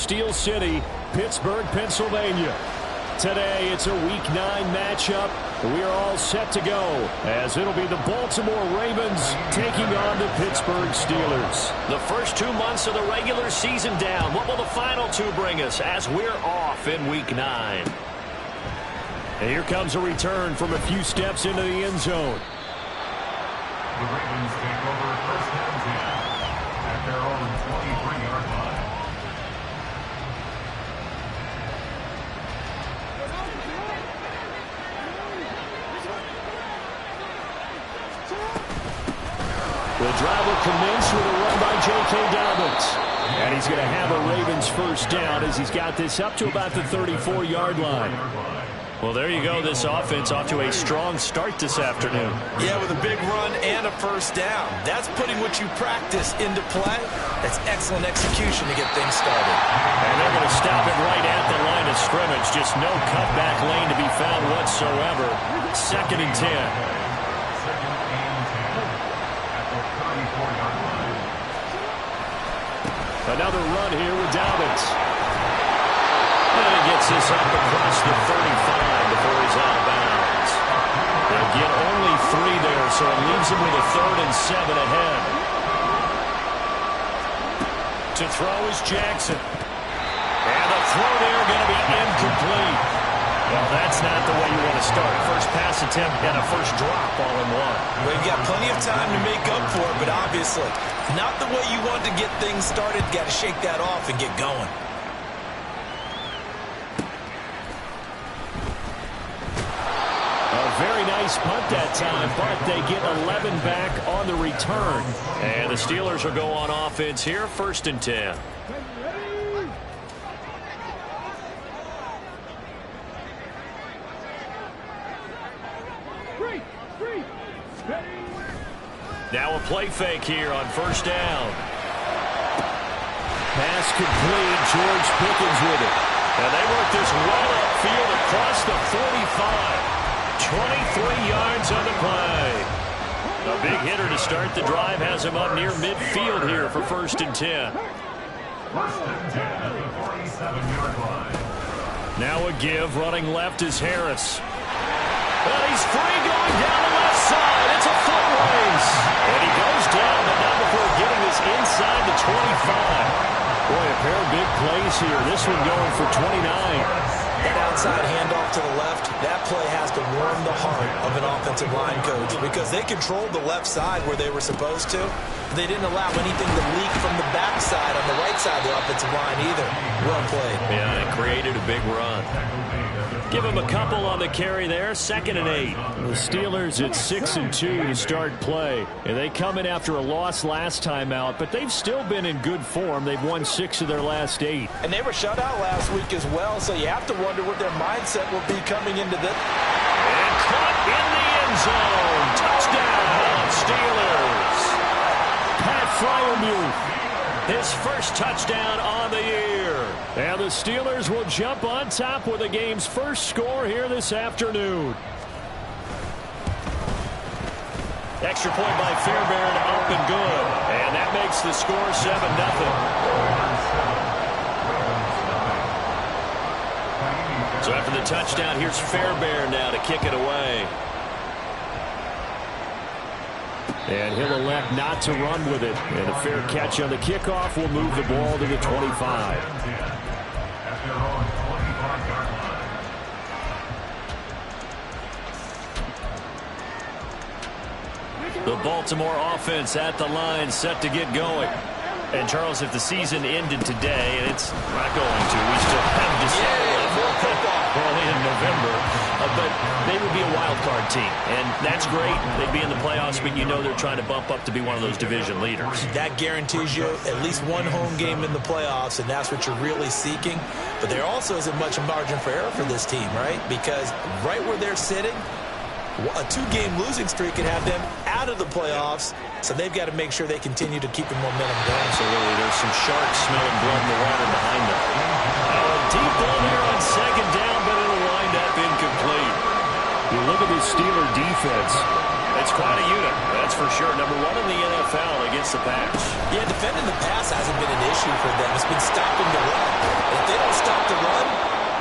Steel City, Pittsburgh, Pennsylvania. Today, it's a Week 9 matchup. We are all set to go, as it'll be the Baltimore Ravens taking on the Pittsburgh Steelers. The first 2 months of the regular season down. What will the final 2 bring us as we're off in Week 9? And here comes a return from a few steps into the end zone. The Ravens take over first and 10 at their own 23-yard line. The drive will commence with a run by J.K. Dobbins. And he's going to have a Ravens first down as he's got this up to about the 34-yard line. Well, there you go. This offense off to a strong start this afternoon. Yeah, with a big run and a first down. That's putting what you practice into play. That's excellent execution to get things started. And they're going to stop it right at the line of scrimmage. Just no cutback lane to be found whatsoever. 2nd and 10. Another run here with Dobbins. And he gets this up across the 35 before he's out of bounds. They'll get only 3 there, so it leaves him with a 3rd and 7 ahead. To throw is Jackson. And the throw there going to be incomplete. Well, that's not the way you want to start. First pass attempt and a first drop all in one. Well, you've got plenty of time to make up for it, but obviously not the way you want to get things started. Got to shake that off and get going. A very nice punt that time, but they get 11 back on the return. And the Steelers will go on offense here, 1st and 10. Now a play fake here on first down. Pass complete. George Pickens with it. And they work this well upfield across the 45. 23 yards on the play. A big hitter to start the drive has him up near midfield here for 1st and 10. 1st and 10 at the 47-yard line. Now a give. Running left is Harris. Well, he's free going down the left side. It's a foot race. And he goes down, but not before getting this inside the 25. Boy, a pair of big plays here. This one going for 29. That outside handoff to the left, that play has to warm the heart of an offensive line coach because they controlled the left side where they were supposed to. They didn't allow anything to leak from the backside on the right side of the offensive line either. Well played. Yeah, it created a big run. Give him a couple on the carry there. 2nd and 8. The Steelers at 6 and 2 to start play. And they come in after a loss last time out, but they've still been in good form. They've won 6 of their last 8. And they were shut out last week as well, so you have to wonder what their mindset will be coming into this. And caught in the end zone. Touchdown, Steelers. Pat Freiermuth. His first touchdown on the year. And the Steelers will jump on top with the game's first score here this afternoon. Extra point by Fairbairn, up and good. And that makes the score 7-0. So after the touchdown, here's Fairbairn now to kick it away. And he'll elect not to run with it. And a fair catch on the kickoff will move the ball to the 25. The Baltimore offense at the line, set to get going. And, Charles, if the season ended today, and it's not going to, we still have December early in November, but they would be a wild card team. And that's great. They'd be in the playoffs, but you know they're trying to bump up to be one of those division leaders. That guarantees you at least one home game in the playoffs, and that's what you're really seeking. But there also isn't much margin for error for this team, right? Because right where they're sitting, a 2-game losing streak could have them out of the playoffs, so they've got to make sure they continue to keep the momentum going. Absolutely. There's some sharks smelling blood in the water behind them. Deep ball here on 2nd down, but it'll wind up incomplete. You look at this Steeler defense. It's quite a unit, that's for sure. Number 1 in the NFL against the pass. Yeah, defending the pass hasn't been an issue for them. It's been stopping the run.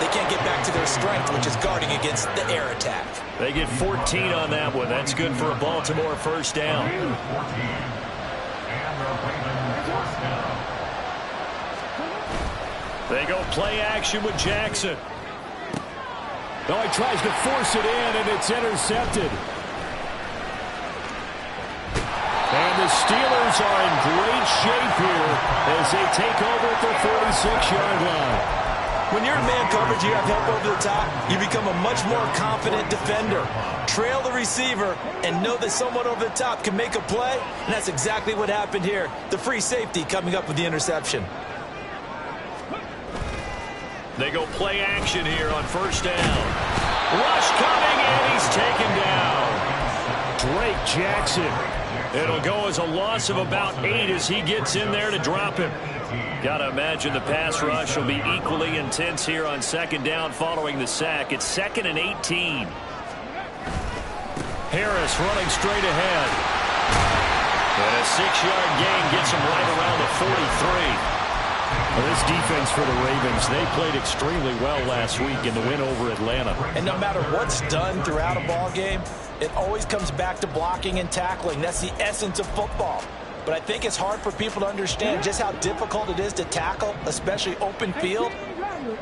they can't get back to their strength, which is guarding against the air attack. They get 14 on that one. That's good for a Baltimore first down. They go play action with Jackson. Oh, he tries to force it in, and it's intercepted. And the Steelers are in great shape here as they take over at the 46-yard line. When you're in man coverage, you have help over the top, you become a much more confident defender. Trail the receiver and know that someone over the top can make a play, and that's exactly what happened here. The free safety coming up with the interception. They go play action here on first down. Rush coming, and he's taken down. Drake Jackson. It'll go as a loss of about 8 as he gets in there to drop him. Got to imagine the pass rush will be equally intense here on second down following the sack. It's 2nd and 18. Harris running straight ahead. And a 6-yard gain gets him right around the 43. Well, this defense for the Ravens, they played extremely well last week in the win over Atlanta. And no matter what's done throughout a ball game, it always comes back to blocking and tackling. That's the essence of football. But I think it's hard for people to understand just how difficult it is to tackle, especially open field.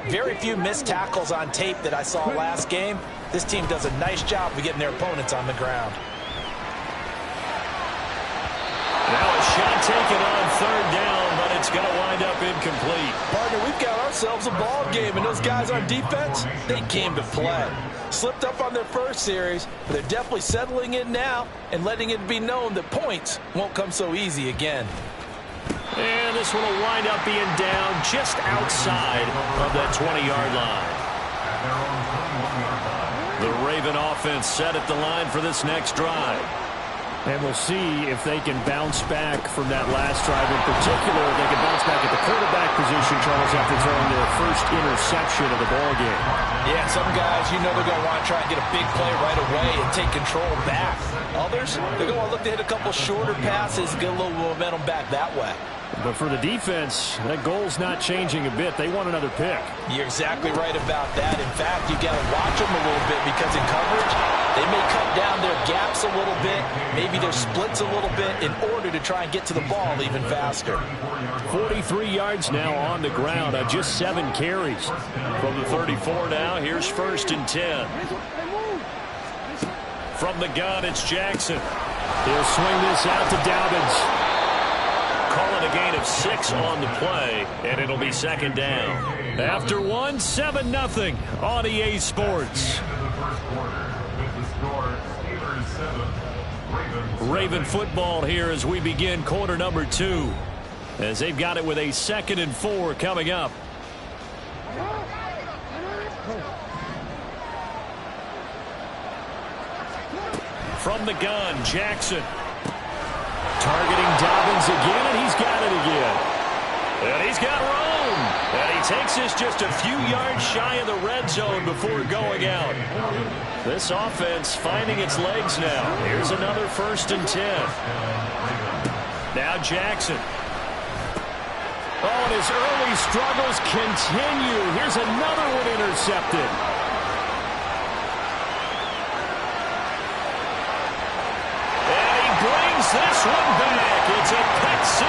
Very few missed tackles on tape that I saw last game. This team does a nice job of getting their opponents on the ground. Now a shot taken on third down, but it's going to wind up incomplete. Partner, we've got ourselves a ball game, and those guys on defense, they came to play. Slipped up on their first series, but they're definitely settling in now and letting it be known that points won't come so easy again. And this one will wind up being down just outside of that 20-yard line. The Raven offense set at the line for this next drive. And we'll see if they can bounce back from that last drive. In particular, if they can bounce back at the quarterback position, Charles, after throwing their first interception of the ballgame. Yeah, some guys, you know they're going to want to try and get a big play right away and take control back. Others, they're going to look to hit a couple shorter passes, get a little momentum back that way. But for the defense, that goal's not changing a bit. They want another pick. You're exactly right about that. In fact, you got to watch them a little bit because in coverage, they may cut down their gaps a little bit, maybe their splits a little bit in order to try and get to the ball even faster. 43 yards now on the ground on just 7 carries. From the 34 now, here's 1st and 10. From the gun, it's Jackson. He'll swing this out to Dobbins. Call it a gain of 6 on the play, and it'll be 2nd down. After 1, 7-0 on EA Sports. Raven football here as we begin quarter number 2. As they've got it with a 2nd and 4 coming up. From the gun, Jackson. Targeting Dobbins again, and he's got it again. And he's got room. And he takes this just a few yards shy of the red zone before going out. This offense finding its legs now. Here's another 1st and 10. Now Jackson. Oh, and his early struggles continue. Here's another one intercepted. This one back. It's a pick 6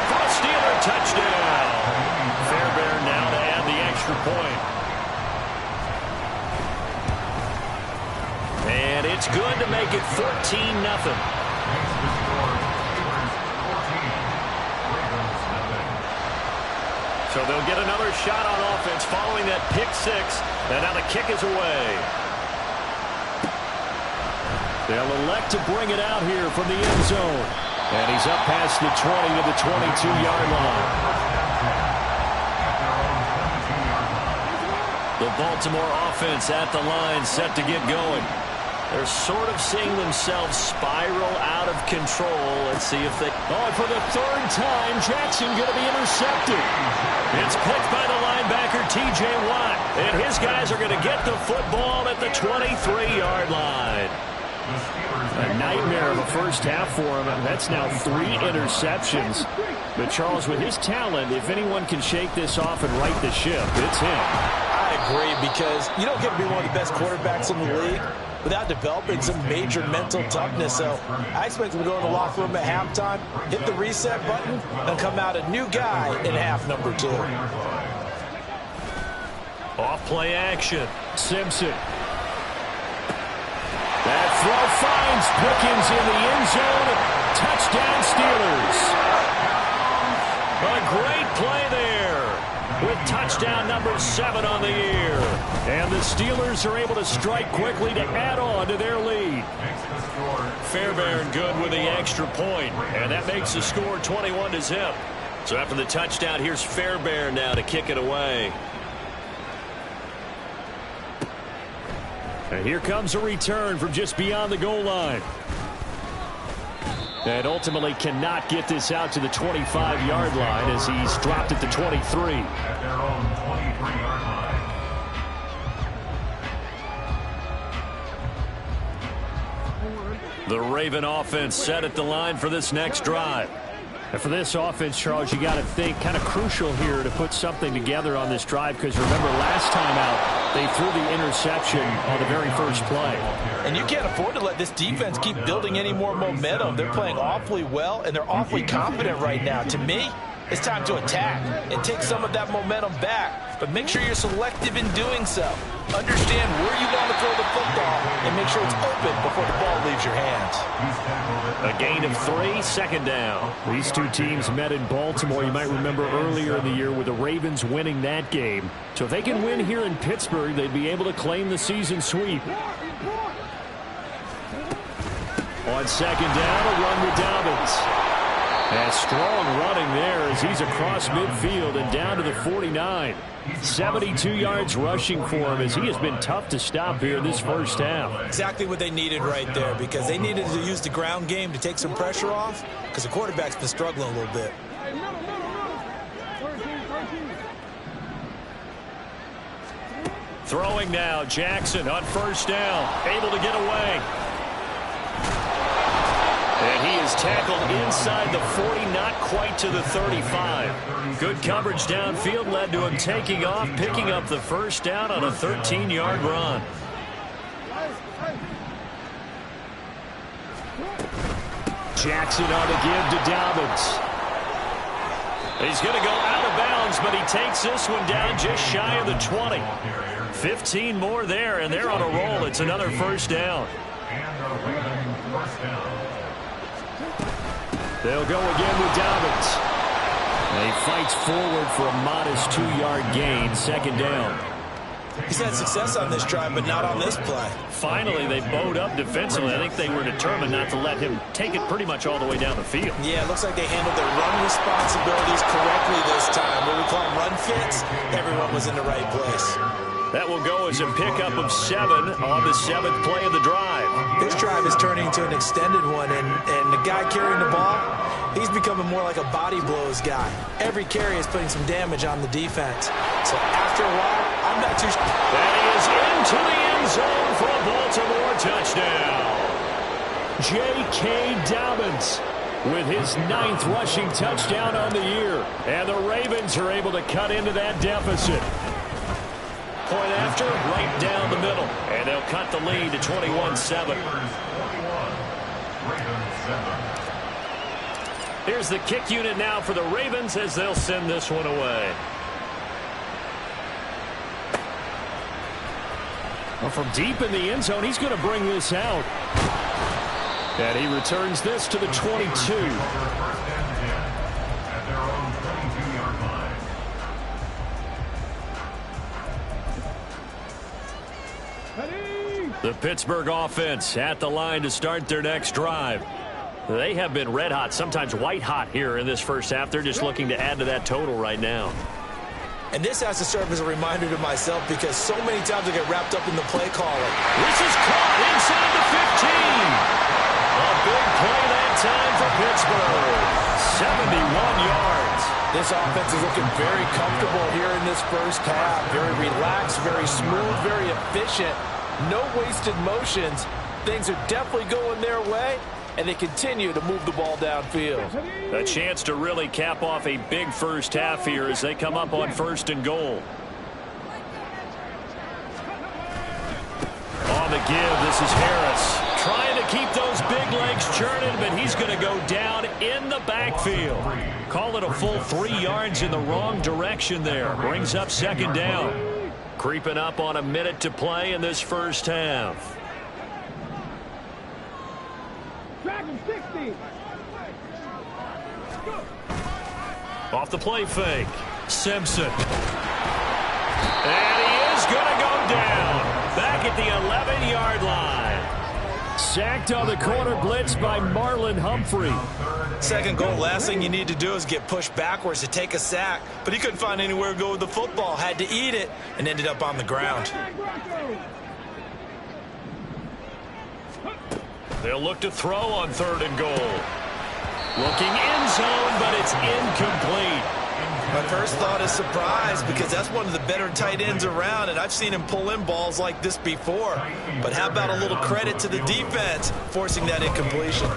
for a Steeler touchdown. Fairbairn now to add the extra point. And it's good to make it 14-0. So they'll get another shot on offense following that pick 6. And now the kick is away. They'll elect to bring it out here from the end zone. And he's up past the 20 to the 22-yard line. The Baltimore offense at the line set to get going. They're sort of seeing themselves spiral out of control. Let's see if they... Oh, for the 3rd time, Jackson going to be intercepted. It's picked by the linebacker, T.J. Watt. And his guys are going to get the football at the 23-yard line. A nightmare of a first half for him. That's now 3 interceptions. But Charles, with his talent, if anyone can shake this off and right the ship, it's him. I I agree, because you don't get to be one of the best quarterbacks in the league without developing some major mental toughness. So I expect him to go in the locker room at halftime, hit the reset button, and come out a new guy in half number 2. Off play action. Simpson. That throw finds Pickens in the end zone. Touchdown Steelers. A great play there with touchdown number 7 on the year. And the Steelers are able to strike quickly to add on to their lead. Fairbairn good with the extra point, and that makes the score 21-0. So after the touchdown, here's Fairbairn now to kick it away. And here comes a return from just beyond the goal line. And ultimately cannot get this out to the 25-yard line as he's dropped it to 23. At their own 23-yard line. The Raven offense set at the line for this next drive. And for this offense, Charles, you got to think kind of crucial here to put something together on this drive, because remember last time out they threw the interception on the very first play. And you can't afford to let this defense keep building any more momentum. They're playing awfully well, and they're awfully confident right now. To me, it's time to attack and take some of that momentum back. But make sure you're selective in doing so. Understand where you want to throw the football and make sure it's open before the ball leaves your hands. A gain of 3, second down. These two teams met in Baltimore, you might remember, earlier in the year with the Ravens winning that game. So if they can win here in Pittsburgh, they'd be able to claim the season sweep. On second down, a run with Dobbins. And strong running there as he's across midfield and down to the 49. 72 yards rushing for him as he has been tough to stop here in this first half. Exactly what they needed right there, because they needed to use the ground game to take some pressure off, because the quarterback's been struggling a little bit. Throwing now, Jackson on first down, able to get away. And he is tackled inside the 40, not quite to the 35. Good coverage downfield led to him taking off, picking up the first down on a 13-yard run. Jackson on the give to Dobbins. He's going to go out of bounds, but he takes this one down just shy of the 20. 15 more there, and they're on a roll. It's another first down. And the Ravens first down. They'll go again with Dobbins. And he fights forward for a modest 2-yard gain, second down. He's had success on this drive, but not on this play. Finally, they bowed up defensively. I think they were determined not to let him take it pretty much all the way down the field. Yeah, it looks like they handled their run responsibilities correctly this time. What we call run fits, everyone was in the right place. That will go as a pickup of 7 on the 7th play of the drive. This drive is turning into an extended one, and the guy carrying the ball, he's becoming more like a body blows guy. Every carry is putting some damage on the defense. So after a while, I'm not too sure. That is into the end zone for a Baltimore touchdown. J.K. Dobbins with his 9th rushing touchdown on the year. And the Ravens are able to cut into that deficit. Point after, right down the middle. And they'll cut the lead to 21-7. Here's the kick unit now for the Ravens as they'll send this one away. Well, from deep in the end zone, he's going to bring this out. And he returns this to the 22. The Pittsburgh offense at the line to start their next drive. They have been red hot, sometimes white hot here in this first half. They're just looking to add to that total right now. And this has to serve as a reminder to myself, because so many times I get wrapped up in the play calling. This is caught inside the 15. A big play that time for Pittsburgh. 71 yards. This offense is looking very comfortable here in this first half. Very relaxed, very smooth, very efficient. No wasted motions. Things are definitely going their way, and they continue to move the ball downfield. A chance to really cap off a big first half here as they come up on 1st and goal. on the give. This is Harris. Trying to keep those big legs churning, but he's going to go down in the backfield. Call it a full 3 yards in the wrong direction there. Brings up second down. Creeping up on a minute to play in this first half. Off the play fake. Simpson. And he is going to go down. Back at the 11-yard line. Sacked on the corner blitz by Marlon Humphrey. Second goal, last thing you need to do is get pushed backwards to take a sack. But he couldn't find anywhere to go with the football. Had to eat it and ended up on the ground. They'll look to throw on 3rd and goal. Looking end zone, but it's incomplete. My first thought is surprise because that's one of the better tight ends around, and I've seen him pull in balls like this before. But how about a little credit to the defense forcing that incompletion?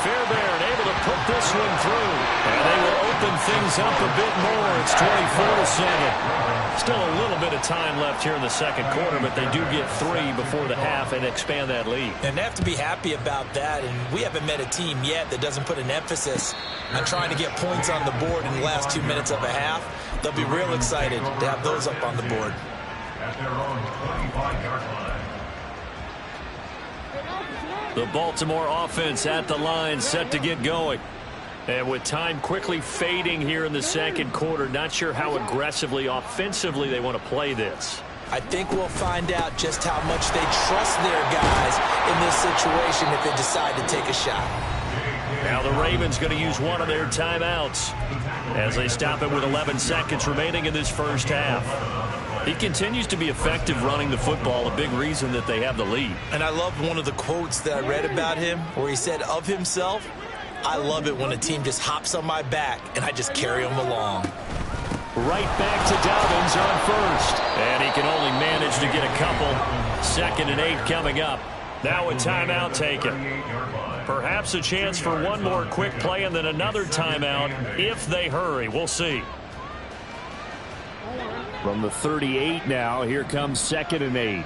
Fairbairn able to put this one through. And they will open things up a bit more. It's 24-7. Still a little bit of time left here in the second quarter, but they do get 3 before the half and expand that lead. And they have to be happy about that. And we haven't met a team yet that doesn't put an emphasis on trying to get points on the board in the last 2 minutes of a half. They'll be real excited to have those up on the board. At their own 25-yard line. The Baltimore offense at the line, set to get going. And with time quickly fading here in the second quarter, not sure how aggressively, offensively they want to play this. I think we'll find out just how much they trust their guys in this situation if they decide to take a shot. Now the Ravens going to use one of their timeouts as they stop it with 11 seconds remaining in this first half. He continues to be effective running the football, a big reason that they have the lead. And I love one of the quotes that I read about him where he said of himself, I love it when a team just hops on my back and I just carry them along. Right back to Dobbins on first. And he can only manage to get a couple. 2nd and 8 coming up. Now a timeout taken. Perhaps a chance for one more quick play and then another timeout if they hurry. We'll see. From the 38 now, here comes 2nd and 8.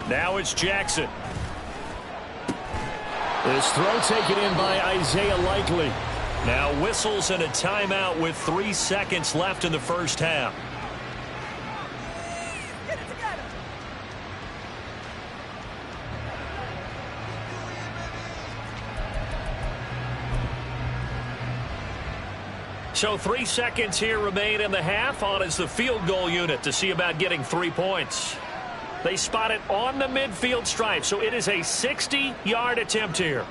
Now it's Jackson. This throw taken in by Isaiah Likely. Now whistles and a timeout with 3 seconds left in the first half. So 3 seconds here remain in the half. On is the field goal unit to see about getting 3 points. They spot it on the midfield stripe, so it is a 60-yard attempt here.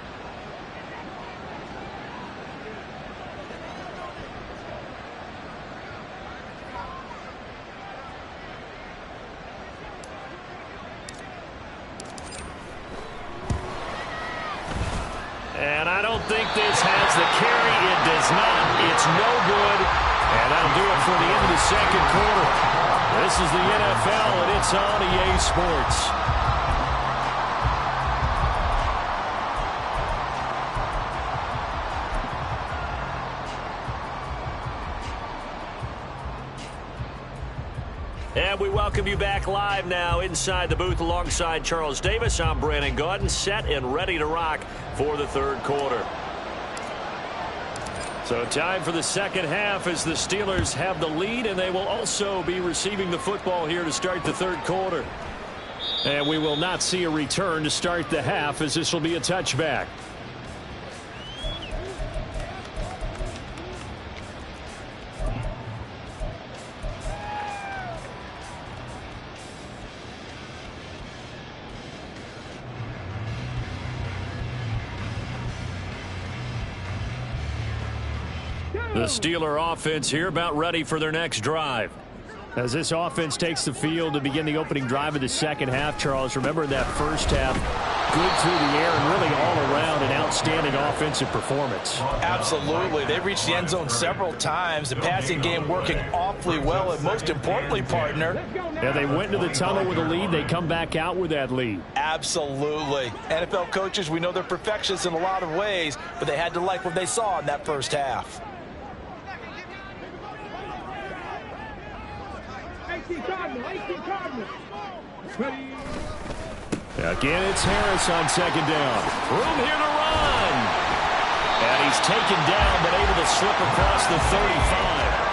And I don't think this has the carry. It does not. It's no good. And that'll do it for the end of the second quarter. This is the NFL, and it's on EA Sports. And we welcome you back live now inside the booth alongside Charles Davis. I'm Brandon Gaudin, set and ready to rock for the third quarter. So time for the second half as the Steelers have the lead, and they will also be receiving the football here to start the third quarter. And we will not see a return to start the half as this will be a touchback. The Steeler offense here about ready for their next drive. As this offense takes the field to begin the opening drive of the second half, Charles, remember that first half, good through the air and really all around an outstanding offensive performance. Absolutely. They reached the end zone several times. The passing game working awfully well, and most importantly, partner. Yeah, they went into the tunnel with a lead. They come back out with that lead. Absolutely. NFL coaches, we know they're perfectionists in a lot of ways, but they had to like what they saw in that first half. Again, it's Harris on second down. Room here to run. And he's taken down, but able to slip across the 35.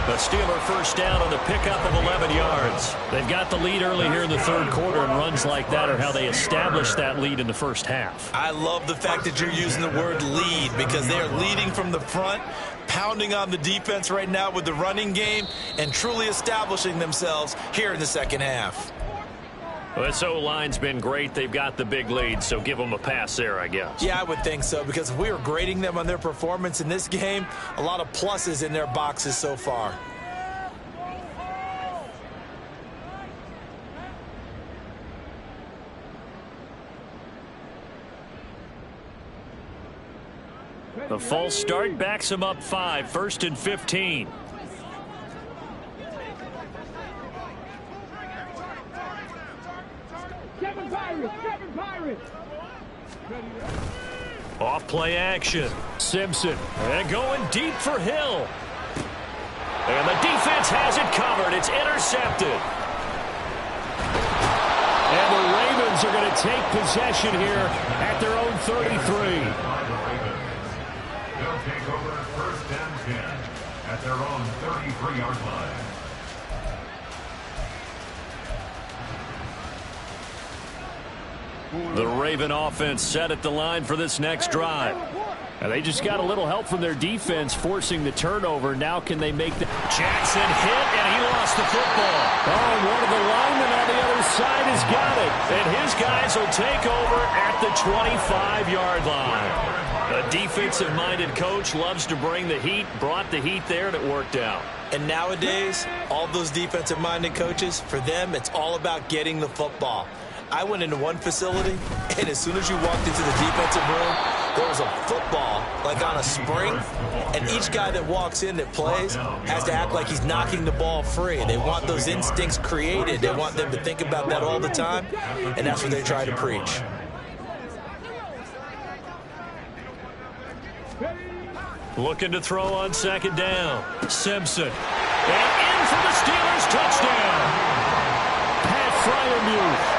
The Steeler first down on the pickup of 11 yards. They've got the lead early here in the third quarter, and runs like that are how they established that lead in the first half. I love the fact that you're using the word lead, because they are leading from the front, pounding on the defense right now with the running game, and truly establishing themselves here in the second half. Well, this O-line's been great. They've got the big lead, so give them a pass there, I guess. Yeah, I would think so, because if we were grading them on their performance in this game, a lot of pluses in their boxes so far. The false start backs them up 5, 1st and 15. Off play action. Simpson. And going deep for Hill. And the defense has it covered. It's intercepted. And the Ravens are going to take possession here at their own 33. They'll take over 1st and 10 at their own 33-yard line. The Raven offense set at the line for this next drive. And they just got a little help from their defense forcing the turnover. Now can they make the... Jackson hit, and he lost the football. Oh, and one of the linemen on the other side has got it. And his guys will take over at the 25-yard line. A defensive-minded coach loves to bring the heat, brought the heat there, and it worked out. And nowadays, all those defensive-minded coaches, for them, it's all about getting the football. I went into one facility, and as soon as you walked into the defensive room, there was a football, like on a spring, and each guy that walks in that plays has to act like he's knocking the ball free. They want those instincts created. They want them to think about that all the time, and that's what they try to preach. Looking to throw on second down. Simpson. And in for the Steelers touchdown. Pat Freiermuth.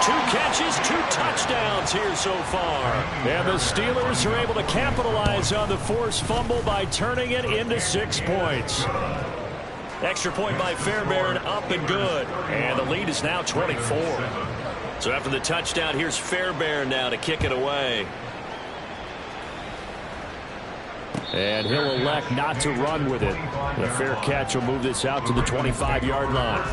2 catches, 2 touchdowns here so far. And the Steelers are able to capitalize on the forced fumble by turning it into 6 points. Extra point by Fairbairn, up and good. And the lead is now 24. So after the touchdown, here's Fairbairn now to kick it away. And he'll elect not to run with it. The fair catch will move this out to the 25-yard line.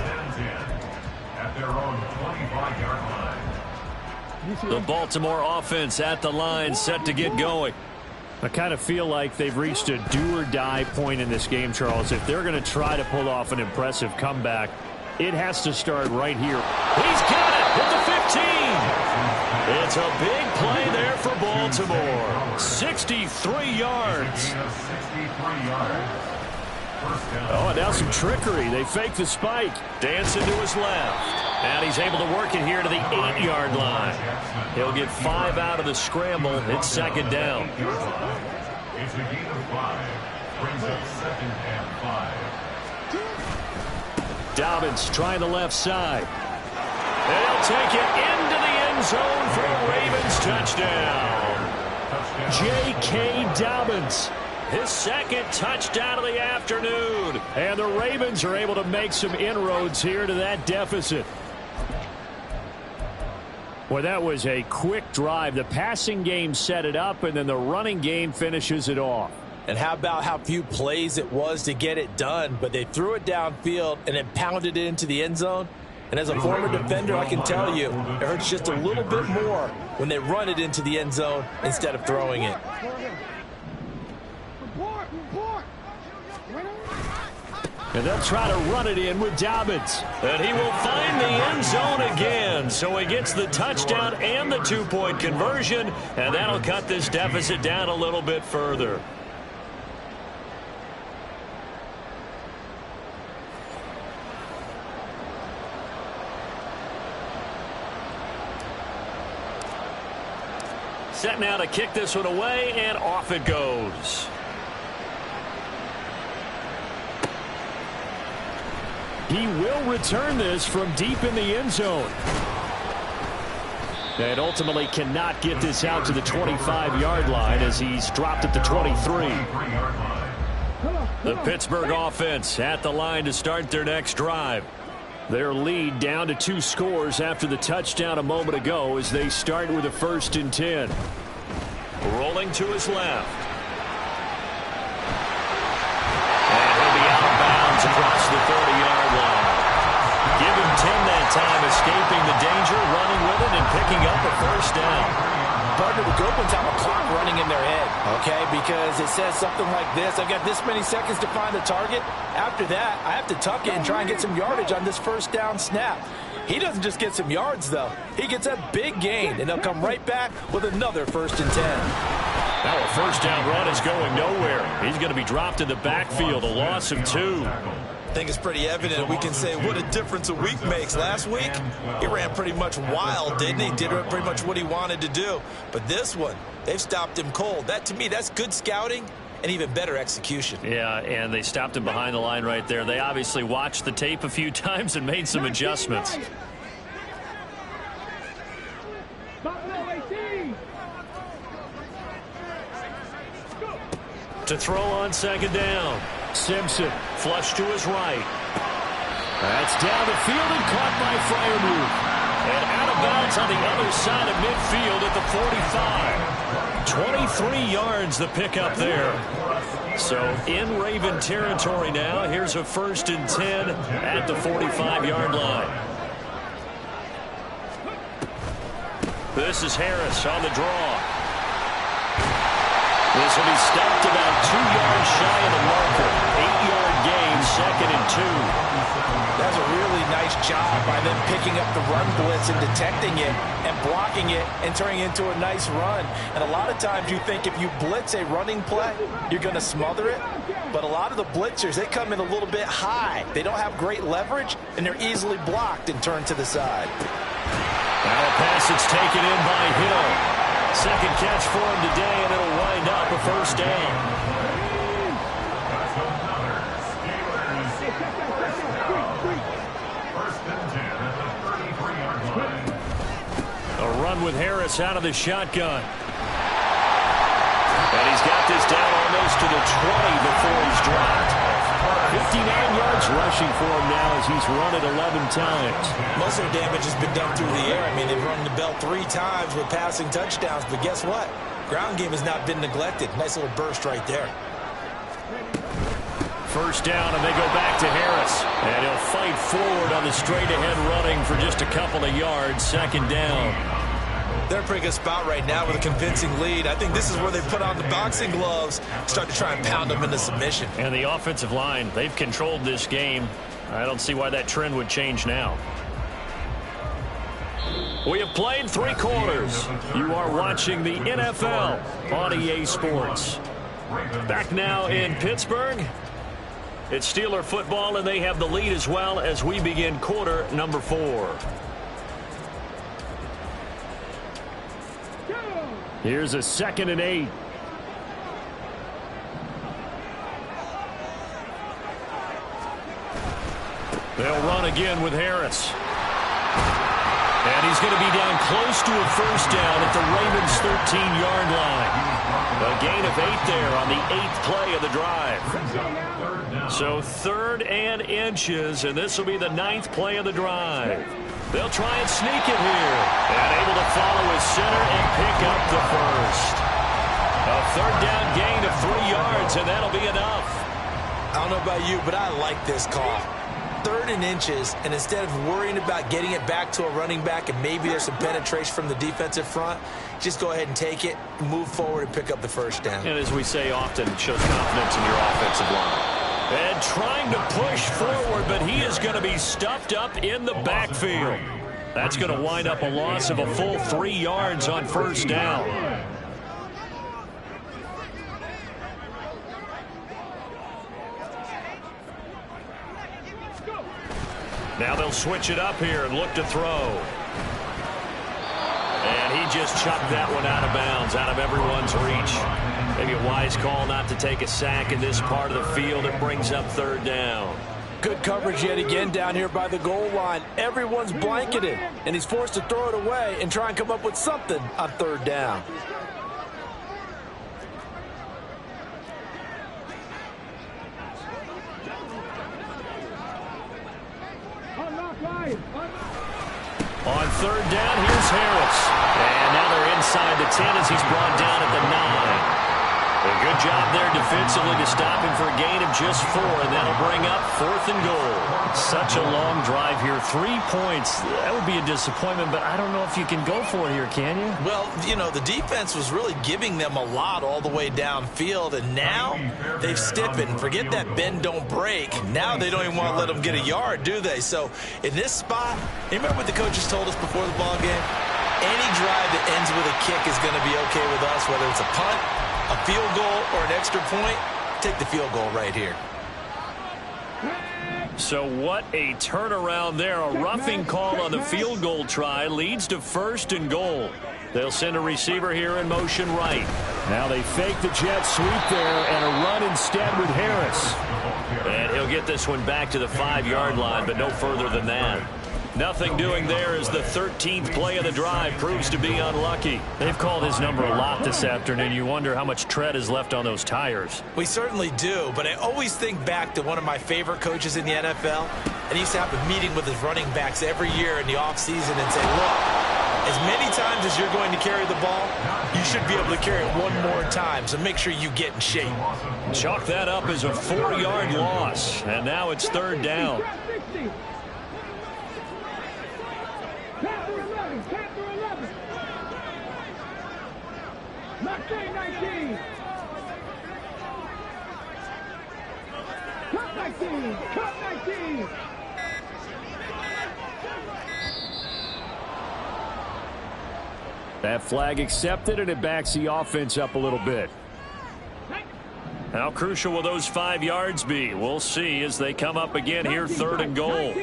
At their own 25-yard line. The Baltimore offense at the line, set to get going. I kind of feel like they've reached a do-or-die point in this game, Charles. If they're going to try to pull off an impressive comeback, it has to start right here. He's got it at the 15. It's a big play there for Baltimore. 63 yards. Oh, and now some trickery. They fake the spike. Dancing to his left. And he's able to work it here to the 8-yard line. He'll get 5 out of the scramble. It's second down. It's a gain of 5. Brings up 2nd and 5. Dobbins trying the left side. They'll take it into the end zone for a Ravens touchdown. J.K. Dobbins. His 2nd touchdown of the afternoon. And the Ravens are able to make some inroads here to that deficit. Well, that was a quick drive. The passing game set it up, and then the running game finishes it off. And how about how few plays it was to get it done, but they threw it downfield and then pounded it into the end zone. And as a former defender, I can tell you, it hurts just a little bit more when they run it into the end zone instead of throwing it. And they'll try to run it in with Dobbins. And he will find the end zone again. So he gets the touchdown and the 2-point conversion. And that'll cut this deficit down a little bit further. Set now to kick this one away, and off it goes. He will return this from deep in the end zone. And ultimately cannot get this out to the 25-yard line as he's dropped at the 23. The Pittsburgh offense at the line to start their next drive. Their lead down to 2 scores after the touchdown a moment ago as they start with a 1st and 10. Rolling to his left. And he'll be out of bounds across the 30-yard line. Give him 10 that time, escaping the danger, running with it, and picking up a 1st down. Partner, the good ones have a clock running in their head, okay? Because it says something like this. I've got this many seconds to find the target. After that, I have to tuck it and try and get some yardage on this 1st down snap. He doesn't just get some yards, though. He gets a big gain, and they'll come right back with another 1st and 10. Now a 1st down run is going nowhere. He's going to be dropped in the backfield, a loss of 2. I think it's pretty evident. We can say what a difference a week makes. Last week, he ran pretty much wild, didn't he? Did pretty much what he wanted to do. But this one, they've stopped him cold. That, to me, that's good scouting and even better execution. Yeah, and they stopped him behind the line right there. They obviously watched the tape a few times and made some adjustments. To throw on 2nd down. Simpson. Flush to his right. That's down the field and caught by Freiermuth. And out of bounds on the other side of midfield at the 45. 23 yards the pickup there. So in Raven territory now. Here's a 1st and 10 at the 45-yard line. This is Harris on the draw. This will be stopped about 2 yards shy of the marker. 8-yard gain, 2nd and 2. That's a really nice job by them picking up the run blitz and detecting it and blocking it and turning it into a nice run. And a lot of times you think if you blitz a running play, you're going to smother it. But a lot of the blitzers, they come in a little bit high. They don't have great leverage, and they're easily blocked and turned to the side. Now a pass that's taken in by Hill. 2nd catch for him today, and it'll wind up a 1st down. A run with Harris out of the shotgun. And he's got this down almost to the 20 before he's dropped. 59 yards rushing for him now as he's run it 11 times. Most of the damage has been done through the air. I mean, they've run the bell 3 times with passing touchdowns, but guess what? Ground game has not been neglected. Nice little burst right there. 1st down, and they go back to Harris. And he'll fight forward on the straight-ahead running for just a couple of yards. 2nd down. They're in a pretty good spot right now with a convincing lead. I think this is where they put on the boxing gloves, start to try and pound them into submission. And the offensive line, they've controlled this game. I don't see why that trend would change now. We have played 3 quarters. You are watching the NFL on EA Sports. Back now in Pittsburgh. It's Steeler football, and they have the lead as well as we begin quarter number 4. Here's a 2nd and 8. They'll run again with Harris. And he's going to be down close to a 1st down at the Ravens' 13-yard line. A gain of 8 there on the 8th play of the drive. So 3rd and inches, and this will be the 9th play of the drive. They'll try and sneak it here. And able to follow his center and pick up the 1st. A 3rd down gain of 3 yards, and that'll be enough. I don't know about you, but I like this call. 3rd and inches, and instead of worrying about getting it back to a running back and maybe there's some penetration from the defensive front, just go ahead and take it, move forward, and pick up the 1st down. And as we say often, it shows confidence in your offensive line. And trying to push forward, but he is going to be stuffed up in the backfield. That's going to wind up a loss of a full 3 yards on 1st down. Now they'll switch it up here and look to throw. And he just chucked that one out of bounds, out of everyone's reach. Maybe a wise call not to take a sack in this part of the field. It brings up 3rd down. good coverage yet again down here by the goal line. Everyone's blanketed, and he's forced to throw it away and try and come up with something on third down. On third down, here's Harris. And now they're inside the 10 as he's brought down at the 9. A good job there defensively to stop him for a gain of just 4, and that'll bring up 4th and goal. Such a long drive here. 3 points. That would be a disappointment, but I don't know if you can go for it here, can you? Well, you know, the defense was really giving them a lot all the way downfield, and now they've stiffened. Forget that bend, don't break. Now they don't even want to let them get a yard, do they? So in this spot, you remember what the coaches told us before the ball game? Any drive that ends with a kick is going to be okay with us, whether it's a punt, a field goal, or an extra point. Take the field goal right here. So what a turnaround there. A roughing call on the field goal try leads to 1st and goal. They'll send a receiver here in motion right. Now they fake the jet sweep there and a run instead with Harris. And he'll get this one back to the 5-yard line, but no further than that. Nothing doing there as the 13th play of the drive proves to be unlucky. They've called his number a lot this afternoon. You wonder how much tread is left on those tires. We certainly do, but I always think back to one of my favorite coaches in the NFL. And he used to have a meeting with his running backs every year in the offseason and say, look, as many times as you're going to carry the ball, you should be able to carry it one more time, so make sure you get in shape. Chalk that up as a 4-yard loss, and now it's 3rd down. That flag accepted, and it backs the offense up a little bit. How crucial will those 5 yards be? We'll see as they come up again here, 3rd and goal.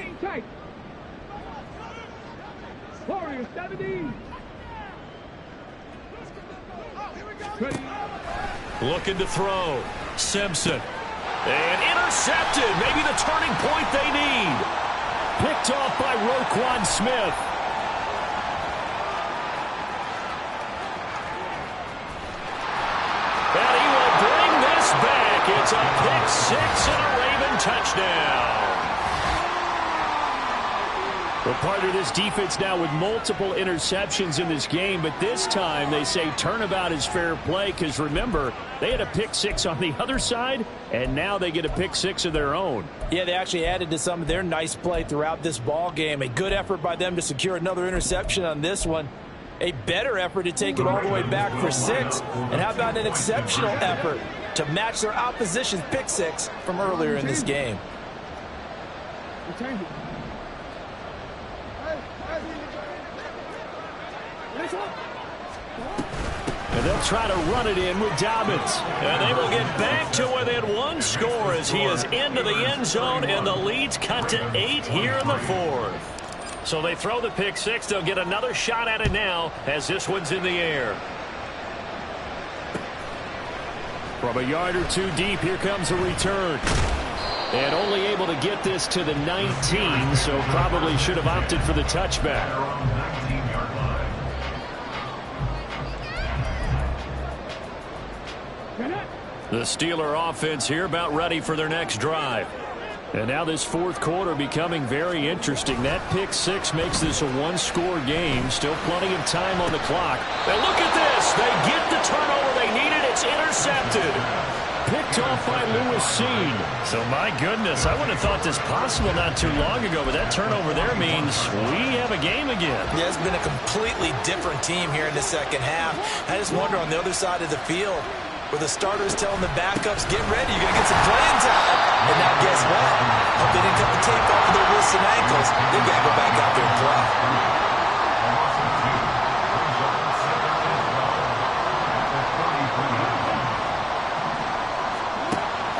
Looking to throw. Simpson. And intercepted. Maybe the turning point they need. Picked off by Roquan Smith. And he will bring this back. It's a pick 6 and a Raven touchdown. Well, partner, this defense now with multiple interceptions in this game, but this time they say turnabout is fair play because, remember, they had a pick 6 on the other side, and now they get a pick 6 of their own. Yeah, they actually added to some of their nice play throughout this ball game. A good effort by them to secure another interception on this one. A better effort to take it all the way back for 6. And how about an exceptional effort to match their opposition's pick 6 from earlier in this game? And they'll try to run it in with Dobbins. And they will get back to within 1 score as he is into the end zone, and the lead's cut to 8 here in the 4th. So they throw the pick 6. They'll get another shot at it now as this one's in the air. From a yard or 2 deep, here comes a return. And only able to get this to the 19, so probably should have opted for the touchback. The Steeler offense here about ready for their next drive. And now this 4th quarter becoming very interesting. That pick 6 makes this a 1-score game. Still plenty of time on the clock. And look at this. They get the turnover they needed. It's intercepted. Picked off by Lewis Cine. So, my goodness, I wouldn't have thought this possible not too long ago, but that turnover there means we have a game again. Yeah, it's been a completely different team here in the second half. I just wonder on the other side of the field, where the starters telling the backups, get ready, you're going to get some playing time. And now guess what? Hope they didn't cut the tape off of their wrists and ankles. They got to go back out there and play.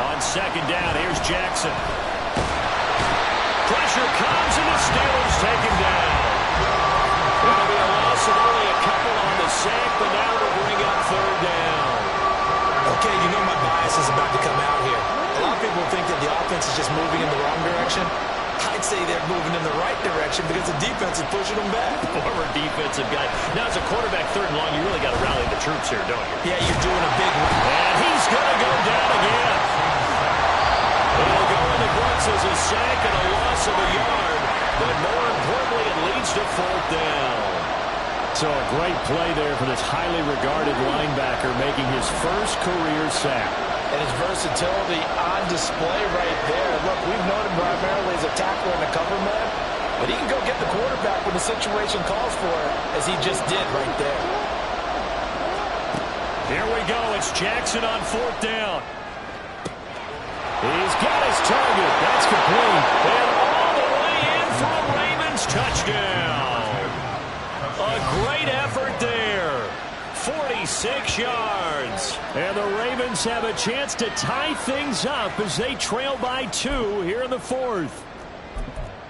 On 2nd down, here's Jackson. Pressure comes, and the Steelers take him down. That'll be a loss of only a couple on the sack, but now we'll bring up 3rd down. Okay, you know my bias is about to come out here. A lot of people think that the offense is just moving in the wrong direction. direction. I'd say they're moving in the right direction because the defense is pushing them back. Former defensive guy. Now, as a quarterback, 3rd and long, you really got to rally the troops here, don't you? Yeah, you're doing a big one. And he's going to go down again. It'll go in the books as a sack and a loss of a yard. But more importantly, it leads to 4th down. So a great play there for this highly regarded linebacker making his first career sack. And his versatility on display right there. Look, we've known him primarily as a tackler and a cover man, but he can go get the quarterback when the situation calls for it, as he just did right there. Here we go. It's Jackson on 4th down. He's got his target. That's complete. And all the way in for a Ravens touchdown. A great effort there. 46 yards. And the Ravens have a chance to tie things up as they trail by 2 here in the 4th.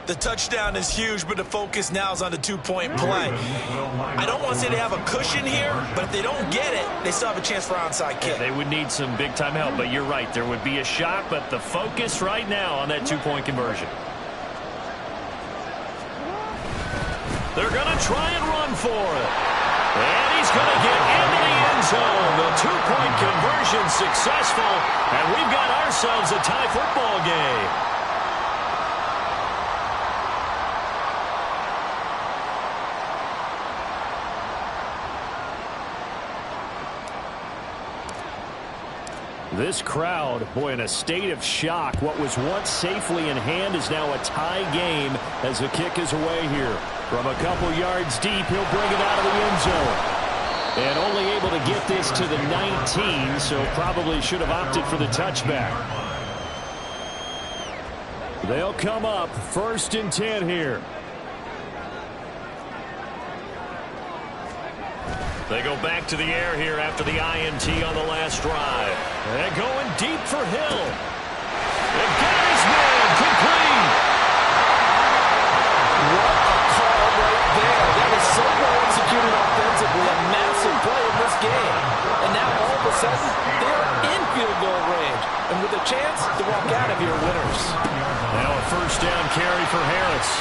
The touchdown is huge, but the focus now is on the 2-point play. I don't want to say they have a cushion here, but if they don't get it, they still have a chance for onside kick. They would need some big-time help, but you're right. There would be a shot, but the focus right now on that 2-point conversion. They're going to try and run for it. And he's going to get into the end zone. The 2-point conversion successful, and we've got ourselves a tie football game. This crowd, boy, in a state of shock. What was once safely in hand is now a tie game as the kick is away here. From a couple yards deep, he'll bring it out of the end zone. And only able to get this to the 19, so probably should have opted for the touchback. They'll come up 1st and 10 here. They go back to the air here after the INT on the last drive. And going deep for Hill. And got his man complete. What a call right there. That was so well executed offensively. A massive play in this game. And now all of a sudden, they're in field goal range. And with a chance to walk out of here winners. Now a 1st down carry for Harris.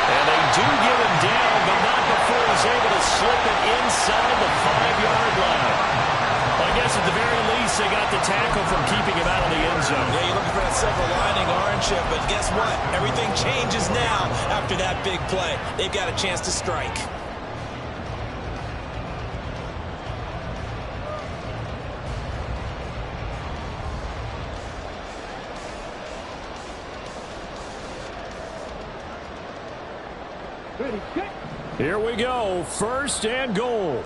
And they do get him down, but not before he's able to slip it inside the 5-yard line. Well, I guess at the very least, they got the tackle from keeping him out of the end zone. Yeah, you're looking for that silver lining, aren't you? But guess what? Everything changes now after that big play. They've got a chance to strike. Here we go, 1st and goal.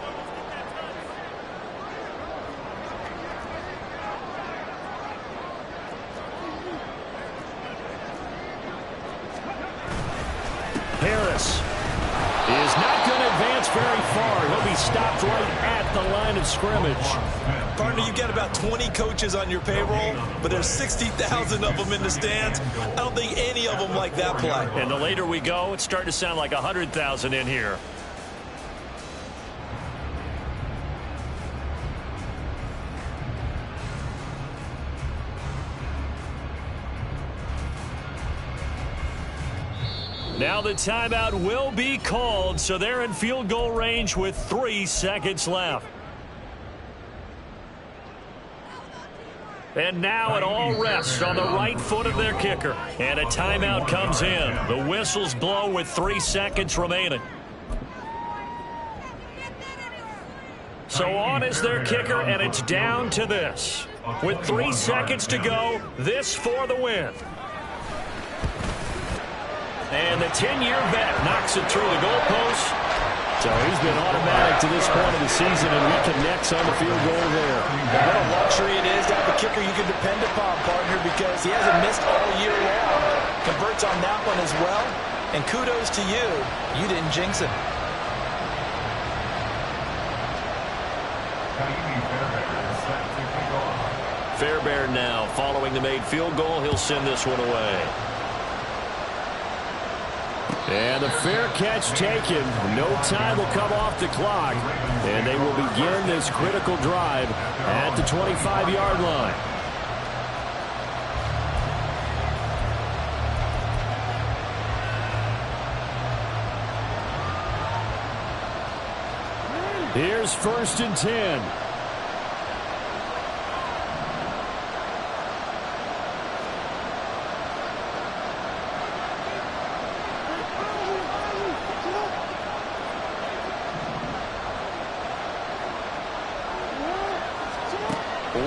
Harris is not going to advance very far. He'll be stopped right at the line of scrimmage. Partner, you've got about 20 coaches on your payroll, but there's 60,000 of them in the stands. I don't think any of them like that play. And the later we go, it's starting to sound like 100,000 in here. Now the timeout will be called, so they're in field goal range with 3 seconds left. And now it all rests on the right foot of their kicker. And a timeout comes in. The whistles blow with 3 seconds remaining. So on is their kicker, and it's down to this. With 3 seconds to go, this for the win. And the 10-year vet knocks it through the goalpost. So he's been automatic to this point of the season, and he connects on the field goal there. What a luxury it is to have a kicker you can depend upon, partner, because he hasn't missed all year long. Converts on that one as well. And kudos to you. You didn't jinx him. Fairbairn now following the made field goal. He'll send this one away. And the fair catch taken. No time will come off the clock. And they will begin this critical drive at the 25-yard line. Here's 1st and 10.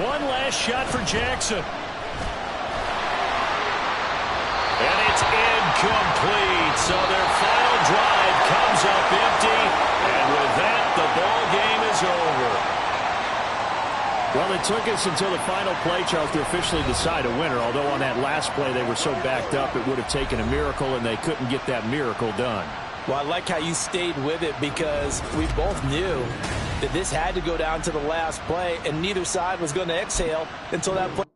One last shot for Jackson. And it's incomplete. So their final drive comes up empty. And with that, the ball game is over. Well, it took us until the final play, Charles, to officially decide a winner. Although on that last play they were so backed up, it would have taken a miracle, and they couldn't get that miracle done. Well, I like how you stayed with it because we both knew that this had to go down to the last play, and neither side was going to exhale until that play.